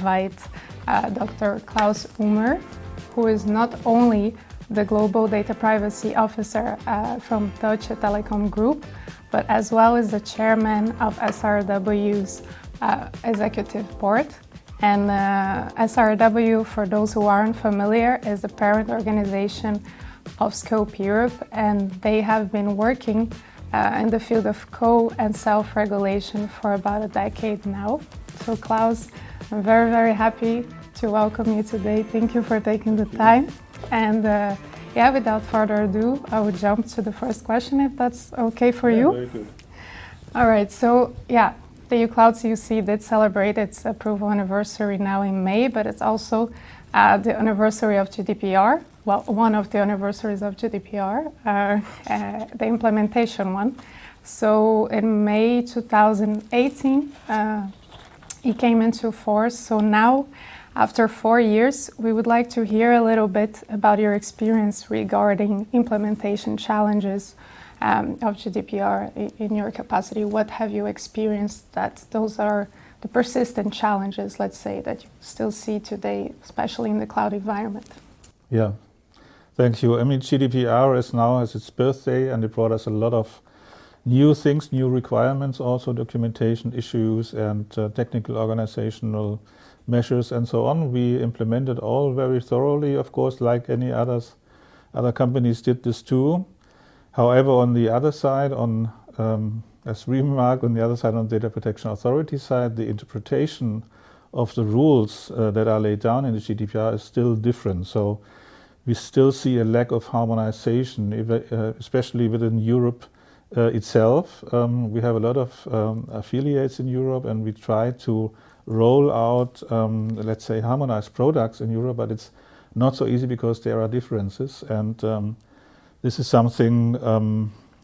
invite Dr. Claus Ulmer, who is not only the Global Data Privacy Officer from Deutsche Telekom Group, but as well as the chairman of SRIW's executive board. And SRIW, for those who aren't familiar, is the parent organization of Scope Europe, and they have been working in the field of and self-regulation for about a decade now. So Claus, I'm very, very happy to welcome you today. Thank you for taking the time. And without further ado, I would jump to the first question, if that's okay for you. Very good. All right, so the EU Cloud CoC did celebrate its approval anniversary now in May, but it's also the anniversary of GDPR. Well, one of the anniversaries of GDPR, the implementation one. So in May 2018, it came into force. So now, after 4 years, we would like to hear a little bit about your experience regarding implementation challenges of GDPR in your capacity. What have you experienced that those are the persistent challenges, let's say, that you still see today, especially in the cloud environment? Yeah, thank you. I mean, GDPR is now has its birthday, and it brought us a lot of new things, new requirements, also documentation issues and technical organizational measures and so on. We implemented all very thoroughly, of course, like any other companies did this too. However, on the other side, as we remarked, on the other side, on the Data Protection Authority side, the interpretation of the rules that are laid down in the GDPR is still different. So we still see a lack of harmonization, especially within Europe itself. We have a lot of affiliates in Europe, and we try to roll out, let's say, harmonized products in Europe, but it's not so easy because there are differences. And this is something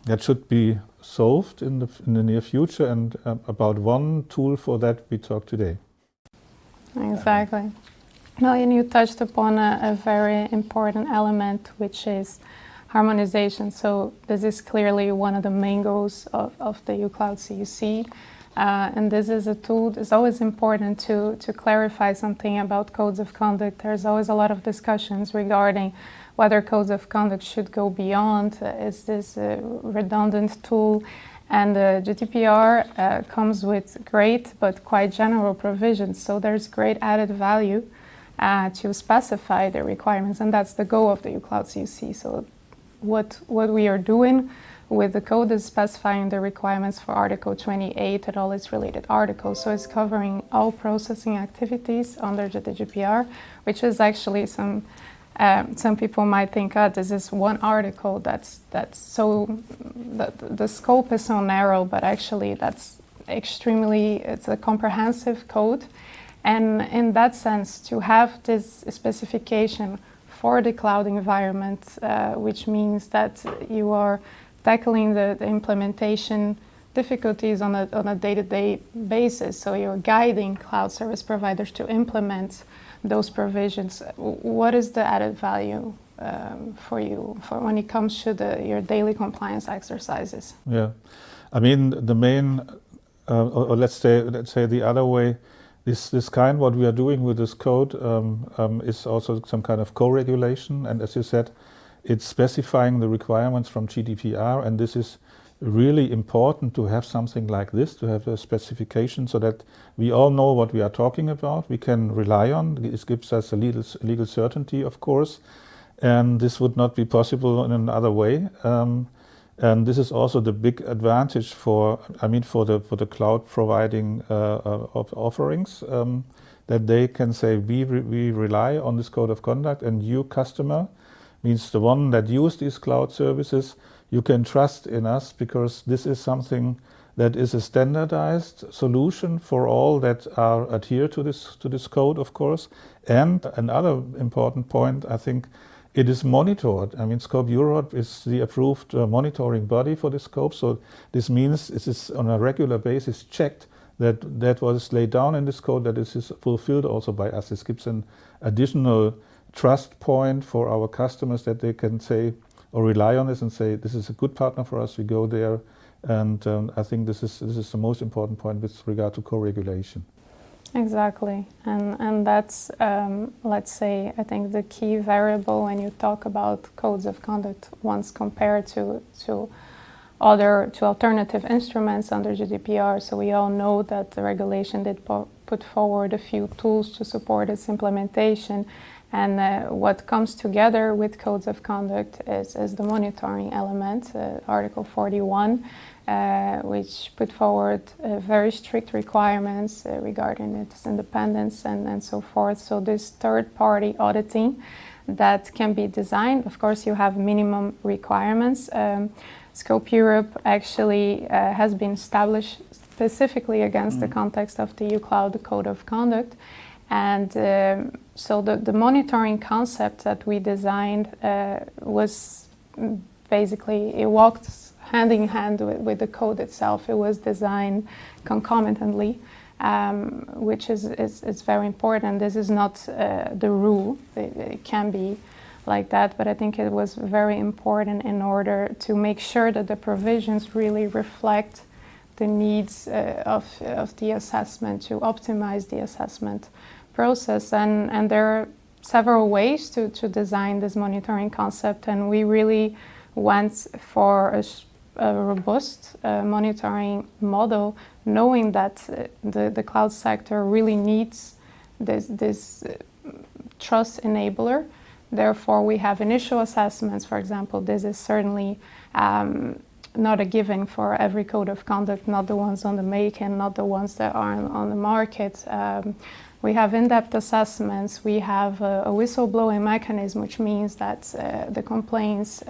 that should be solved in the near future, and about one tool for that we talk today. Exactly. Well, and you touched upon a very important element, which is harmonization. So this is clearly one of the main goals of the EU Cloud CoC. And this is a tool. It's always important to clarify something about codes of conduct. There's always a lot of discussions regarding whether codes of conduct should go beyond. Is this a redundant tool? And GDPR comes with great but quite general provisions. So there's great added value to specify the requirements, and that's the goal of the EU Cloud CoC. So what we are doing with the code is specifying the requirements for Article 28 and all its related articles. So it's covering all processing activities under the GDPR, which is actually some people might think, this is one article that's so the scope is so narrow, but actually it's a comprehensive code. And in that sense, to have this specification for the cloud environment, which means that you are tackling the implementation difficulties on a day-to-day basis. So you're guiding cloud service providers to implement those provisions. What is the added value for you when it comes to your daily compliance exercises? Yeah, I mean, the main, or let's say the other way, this kind, what we are doing with this code is also some kind of co-regulation, and as you said, it's specifying the requirements from GDPR, and this is really important to have something like this, to have a specification so that we all know what we are talking about, we can rely on. It gives us a legal certainty, of course, and this would not be possible in another way. And this is also the big advantage for the cloud providing offerings, that they can say we rely on this code of conduct, and you customer, means the one that use these cloud services, you can trust in us because this is something that is a standardized solution for all that are adhere to this code, of course. And another important point, I think, it is monitored. I mean, Scope Europe is the approved monitoring body for this scope, so this means it is on a regular basis checked that what is laid down in this code, that this is fulfilled also by us. This gives an additional trust point for our customers that they can say or rely on this and say, this is a good partner for us, we go there. And I think this is the most important point with regard to co-regulation. Exactly, and that's let's say I think the key variable when you talk about codes of conduct once compared to alternative instruments under GDPR. So we all know that the regulation did put forward a few tools to support its implementation, and what comes together with codes of conduct is the monitoring element, Article 41. Which put forward very strict requirements regarding its independence and so forth. So this third-party auditing that can be designed, of course you have minimum requirements. Scope Europe actually has been established specifically against the context of the EU Cloud Code of Conduct. And so the monitoring concept that we designed was basically, it walked hand in hand with the code itself. It was designed concomitantly, which is very important. This is not the rule. It can be like that, but I think it was very important in order to make sure that the provisions really reflect the needs of the assessment, to optimize the assessment process. And there are several ways to design this monitoring concept, and we really went for a robust monitoring model, knowing that the cloud sector really needs this trust enabler. Therefore, we have initial assessments. For example, this is certainly not a given for every code of conduct, not the ones on the make and not the ones that are on the market. We have in-depth assessments. We have a whistleblowing mechanism, which means that the complaints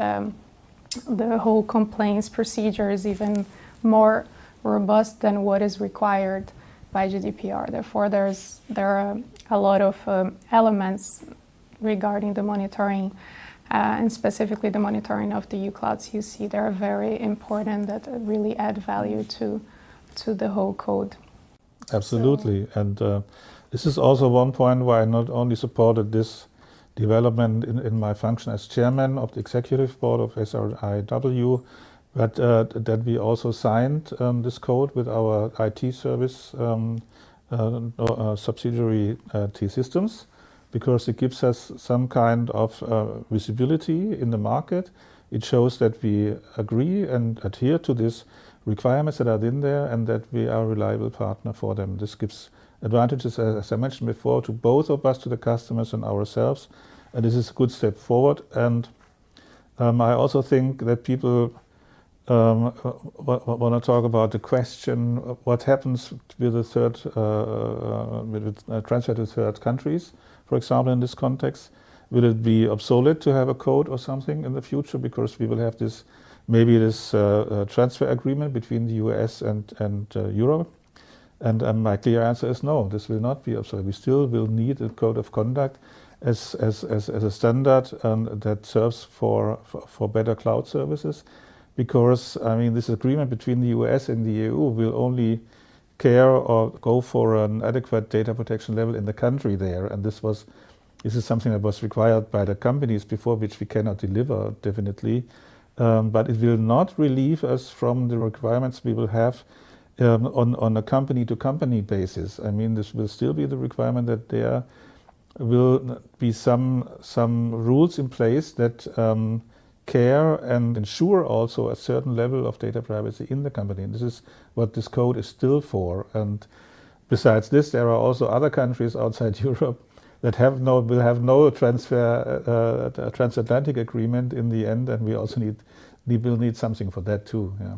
the whole complaints procedure is even more robust than what is required by GDPR. Therefore, there are a lot of elements regarding the monitoring, and specifically the monitoring of the EU Cloud CoC. They are very important, that really add value to the whole code. Absolutely, and this is also one point why I not only supported this development in my function as chairman of the executive board of SRIW, but that we also signed this code with our IT service subsidiary T-Systems, because it gives us some kind of visibility in the market. It shows that we agree and adhere to these requirements that are in there, and that we are a reliable partner for them. This gives advantages, as I mentioned before, to both of us, to the customers and ourselves, and this is a good step forward. And I also think that people want to talk about the question of what happens with the transfer to third countries, for example, in this context. Will it be obsolete to have a code or something in the future, because we will have this transfer agreement between the US and Europe? And my clear answer is no, this will not be obsolete. We still will need a code of conduct as a standard that serves for better cloud services, because I mean, this agreement between the US and the EU will only care or go for an adequate data protection level in the country there, and this is something that was required by the companies before, which we cannot deliver definitely, but it will not relieve us from the requirements we will have on a company-to-company basis. I mean, this will still be the requirement that there will be some rules in place that care and ensure also a certain level of data privacy in the company. And this is what this code is still for. And besides this, there are also other countries outside Europe that will have no transatlantic agreement in the end, and we also will need something for that too. Yeah.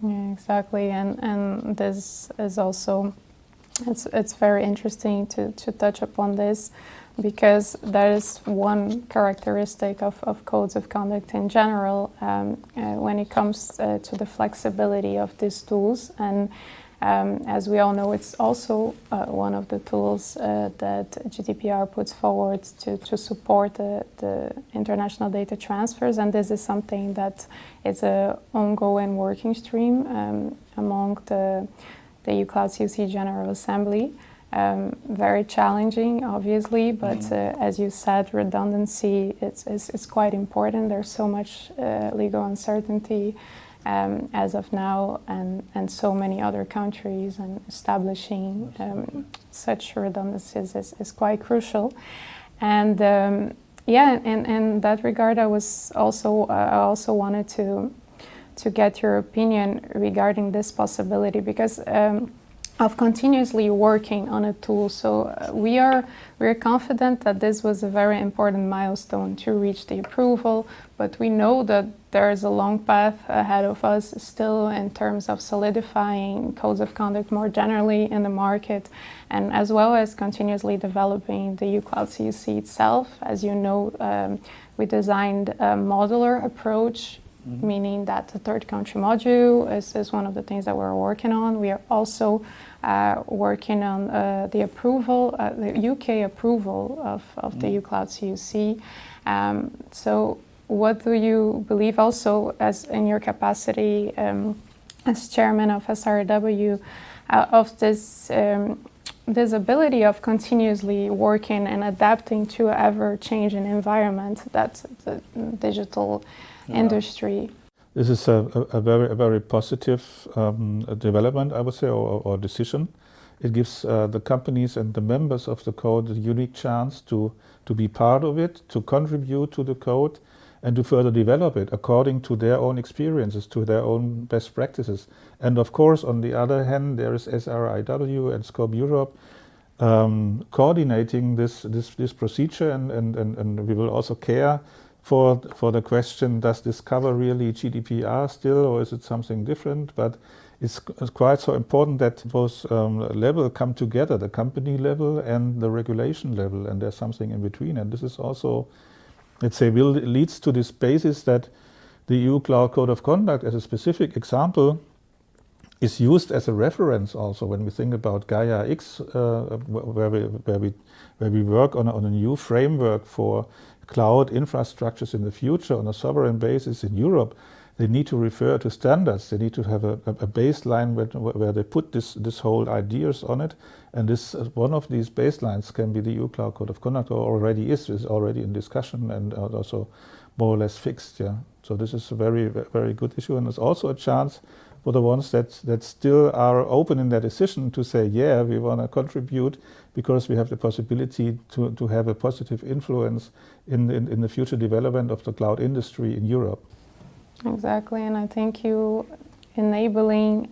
Yeah, exactly, and this is also, it's very interesting to touch upon this, because that is one characteristic of codes of conduct in general when it comes to the flexibility of these tools. And as we all know, it's also one of the tools that GDPR puts forward to support the international data transfers, and this is something that is an ongoing working stream among the EU Cloud CoC General Assembly. Very challenging, obviously, but as you said, redundancy is quite important. There's so much legal uncertainty as of now, and so many other countries, and establishing such redundancies is quite crucial. And in that regard, I also wanted to get your opinion regarding this possibility, because of continuously working on a tool. So we're confident that this was a very important milestone to reach the approval, but we know that there is a long path ahead of us still in terms of solidifying codes of conduct more generally in the market, and as well as continuously developing the EU Cloud CoC itself. As you know, we designed a modular approach, meaning that the third country module is one of the things that we're working on. We are also working on the approval, the UK approval of the EU Cloud CoC. So what do you believe also, as in your capacity as chairman of SRIW, of this ability of continuously working and adapting to an ever-changing environment that's the digital industry? This is a very positive development, I would say, or decision. It gives the companies and the members of the code a unique chance to be part of it, to contribute to the code, and to further develop it according to their own experiences, to their own best practices. And of course, on the other hand, there is SRIW and Scope Europe coordinating this procedure, and we will also care for the question, does this cover really GDPR still, or is it something different? But it's quite so important that both levels come together, the company level and the regulation level, and there's something in between. And this is also, let's say, leads to this basis that the EU Cloud Code of Conduct, as a specific example, is used as a reference also when we think about Gaia X, where we work on a new framework for cloud infrastructures in the future on a sovereign basis in Europe. They need to refer to standards. They need to have a baseline where they put this whole ideas on it. And this one of these baselines can be the EU Cloud Code of Conduct, or already is already in discussion and also more or less fixed. Yeah. So this is a very good issue, and it's also a chance for the ones that still are open in their decision to say, yeah, we want to contribute because we have the possibility to have a positive influence in the future development of the cloud industry in Europe. Exactly, and I think you enabling,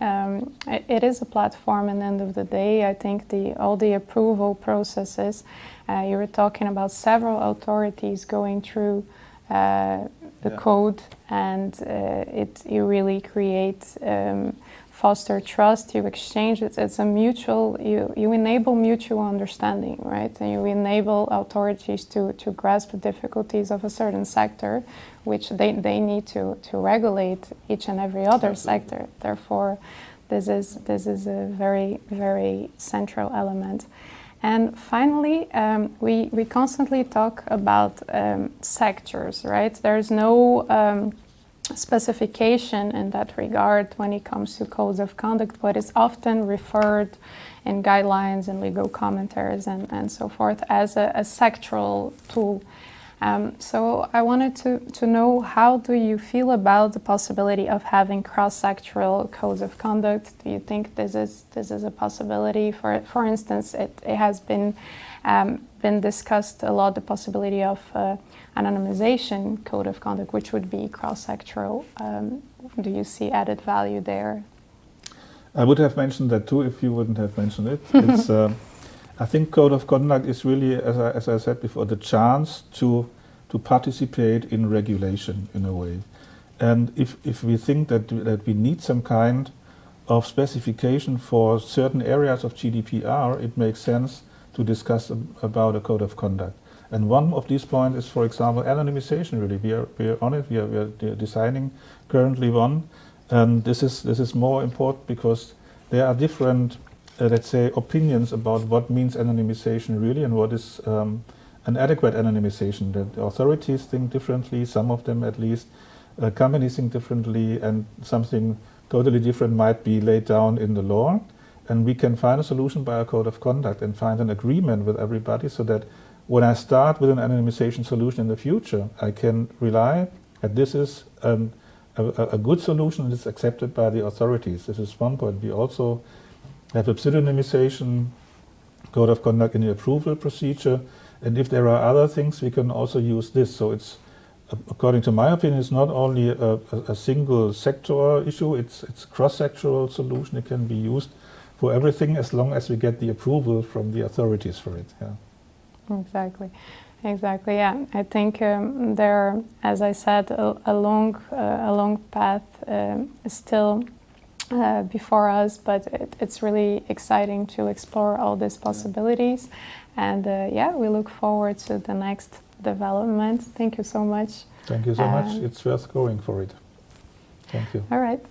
it is a platform at the end of the day. I think all the approval processes, you were talking about several authorities going through the code, and you really create, foster trust, you exchange, it's a mutual, you enable mutual understanding, right? And you enable authorities to grasp the difficulties of a certain sector, which they need to regulate each and every other sector. Therefore, this is a very, very central element. And finally, we constantly talk about sectors, right? There's no specification in that regard when it comes to codes of conduct, but it's often referred in guidelines and legal commentaries and so forth as a sectoral tool. So I wanted to know, how do you feel about the possibility of having cross-sectoral codes of conduct? Do you think this is a possibility? For instance, it has been discussed a lot, the possibility of anonymization code of conduct, which would be cross-sectoral. Do you see added value there? I would have mentioned that too if you wouldn't have mentioned it. It's, I think code of conduct is really, as I said before, the chance to participate in regulation in a way. And if we think that we need some kind of specification for certain areas of GDPR, it makes sense to discuss about a code of conduct. And one of these points is, for example, anonymization. Really, we are on it. We are designing currently one, and this is more important because there are different, let's say, opinions about what means anonymization really, and what is an adequate anonymization. The authorities think differently. Some of them, at least, companies think differently, and something totally different might be laid down in the law. And we can find a solution by a code of conduct and find an agreement with everybody, so that when I start with an anonymization solution in the future, I can rely that this is a a good solution that's accepted by the authorities. This is one point. We also have a pseudonymization code of conduct in the approval procedure, and if there are other things, we can also use this. So it's, according to my opinion, it's not only a single sector issue, it's a cross-sectoral solution. It can be used for everything as long as we get the approval from the authorities for it. Yeah. Exactly. Yeah, I think there are, as I said, a long path still before us, but it's really exciting to explore all these possibilities. And yeah, we look forward to the next development. Thank you so much. Thank you so much. It's worth going for it. Thank you. All right.